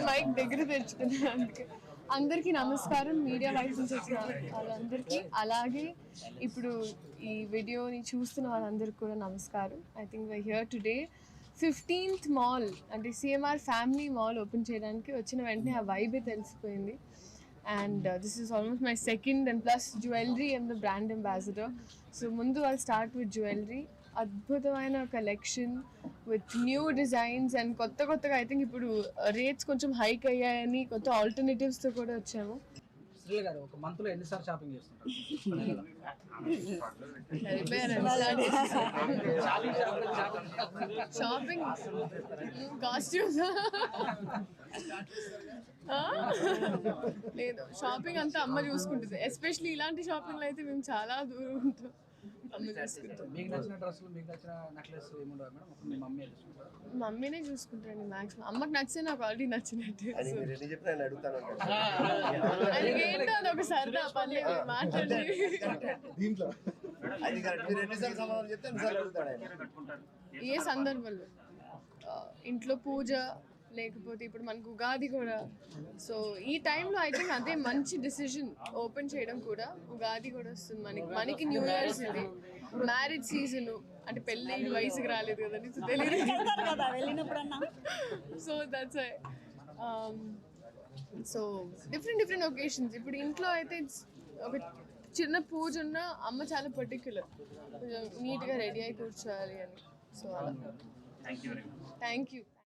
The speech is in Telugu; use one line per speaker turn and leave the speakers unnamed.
మైక్ దగ్గర తెచ్చుకున్నాను. అందరికీ నమస్కారం, మీడియా వైపు నుంచి వచ్చిన వాళ్ళందరికీ, అలాగే ఇప్పుడు ఈ వీడియోని చూస్తున్న వాళ్ళందరికీ కూడా నమస్కారం. I think why here today 15th mall అంటే సిఎంఆర్ ఫ్యామిలీ మాల్ ఓపెన్ చేయడానికి వచ్చిన వెంటనే ఆ వైబే తెలిసిపోయింది. And this is almost my second and plus jewellery and the brand ambassador. So ముందు ఐల్ స్టార్ట్ విత్ జ్యువెలరీ. అద్భుతమైన collection with new designs and కొత్తగా ఐ థింక్ ఇప్పుడు రేట్స్ కొంచెం హైక్ అయ్యాయని కొత్త ఆల్టర్నేటివ్స్తో కూడా వచ్చాము.
శ్రీల గారు ఒక మంత్లో ఎన్నిసార్లు షాపింగ్ చేస్తుంటారు?
షాపింగ్ కాస్ట్యూమ్స్ లేదు, షాపింగ్ అంతా అమ్మ చూసుకుంటుంది. ఎస్పెషల్లీ ఇలాంటి షాపింగ్లో అయితే మేము చాలా దూరం ఉంటాం.
మీకు నచ్చిన డ్రెస్సులు, మీకు నచ్చిన నెక్లెస్ ఏముండవు మేడం? మీ మమ్మీ చూసుకుంటారు?
మమ్మీనే చూసుకుంటారండి మ్యాక్సిమం. అమ్మకి నచ్చితే నాకు ఆల్రెడీ నచ్చినట్టు. ఏంటో అది ఒక సరదా పని మాట్లాడి. ఏ సందర్భంలో ఇంట్లో పూజ, లేకపోతే ఇప్పుడు మనకు ఉగాది కూడా. సో ఈ టైంలో ఐ థింక్ అదే మంచి డిసిజన్ ఓపెన్ చేయడం కూడా. ఉగాది కూడా వస్తుంది మనకి న్యూ ఇయర్స్, ఇది మ్యారేజ్ సీజన్, అంటే పెళ్ళి వయసుకి రాలేదు కదండి, సో తెలియదు. So that's so different occasions. ఇప్పుడు ఇంట్లో అయితే ఒక చిన్న పూజ ఉన్న అమ్మ చాలా పర్టిక్యులర్, కొంచెం నీట్గా రెడీ అయి కూర్చోవాలి అని. సో అలా. Thank you.